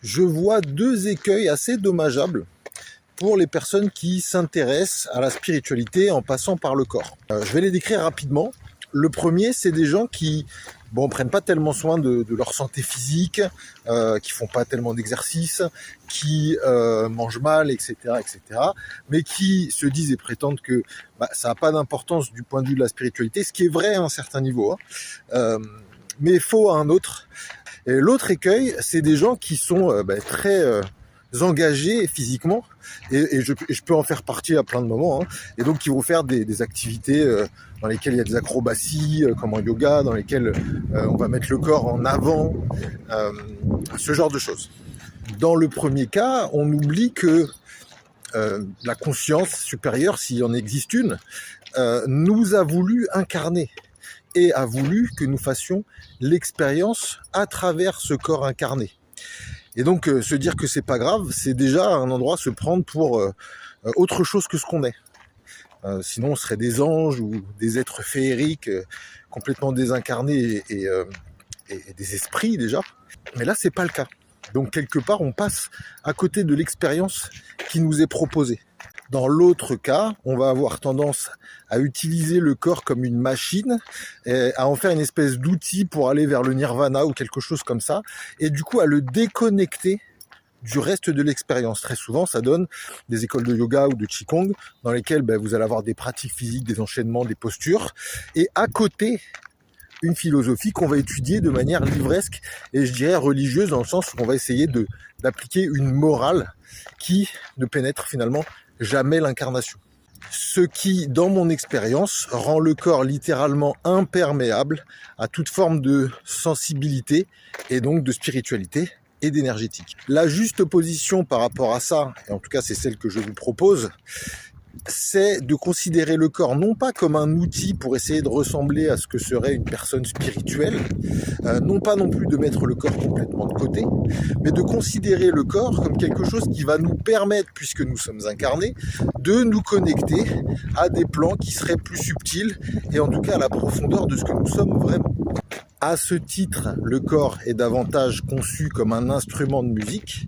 je vois deux écueils assez dommageables pour les personnes qui s'intéressent à la spiritualité en passant par le corps. Je vais les décrire rapidement. Le premier, c'est des gens qui prennent pas tellement soin de leur santé physique, qui font pas tellement d'exercice, qui mangent mal, etc., mais qui se disent et prétendent que ça n'a pas d'importance du point de vue de la spiritualité, ce qui est vrai à un certain niveau, mais faux à un autre. Et l'autre écueil, c'est des gens qui sont très engagés physiquement, et je peux en faire partie à plein de moments, et donc qui vont faire des activités dans lesquelles il y a des acrobaties, comme en yoga, dans lesquelles on va mettre le corps en avant, ce genre de choses. Dans le premier cas, on oublie que la conscience supérieure, s'il y en existe une, nous a voulu incarner et a voulu que nous fassions l'expérience à travers ce corps incarné. Et donc se dire que c'est pas grave, c'est déjà un endroit se prendre pour autre chose que ce qu'on est. Sinon on serait des anges ou des êtres féeriques complètement désincarnés et des esprits déjà. Mais là c'est pas le cas. Donc quelque part on passe à côté de l'expérience qui nous est proposée. Dans l'autre cas, on va avoir tendance à utiliser le corps comme une machine, et à en faire une espèce d'outil pour aller vers le nirvana ou quelque chose comme ça, et du coup à le déconnecter du reste de l'expérience. Très souvent, ça donne des écoles de yoga ou de qigong dans lesquelles vous allez avoir des pratiques physiques, des enchaînements, des postures, et à côté, une philosophie qu'on va étudier de manière livresque et je dirais religieuse, dans le sens où on va essayer d'appliquer une morale qui ne pénètre finalement jamais l'incarnation. Ce qui, dans mon expérience, rend le corps littéralement imperméable à toute forme de sensibilité et donc de spiritualité et d'énergétique. La juste position par rapport à ça, et en tout cas c'est celle que je vous propose, c'est de considérer le corps non pas comme un outil pour essayer de ressembler à ce que serait une personne spirituelle, non pas non plus de mettre le corps complètement de côté, mais de considérer le corps comme quelque chose qui va nous permettre, puisque nous sommes incarnés, de nous connecter à des plans qui seraient plus subtils et en tout cas à la profondeur de ce que nous sommes vraiment. À ce titre, le corps est davantage conçu comme un instrument de musique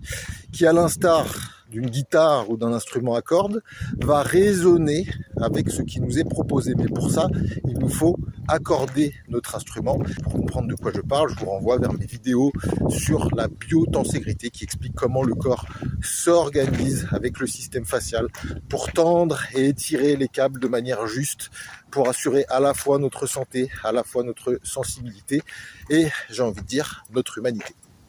qui, à l'instar d'une guitare ou d'un instrument à cordes, va résonner avec ce qui nous est proposé. Mais pour ça, il nous faut accorder notre instrument. Pour comprendre de quoi je parle, je vous renvoie vers mes vidéos sur la biotenségrité qui explique comment le corps s'organise avec le système facial pour tendre et étirer les câbles de manière juste pour assurer à la fois notre santé, à la fois notre sensibilité et, j'ai envie de dire, notre humanité.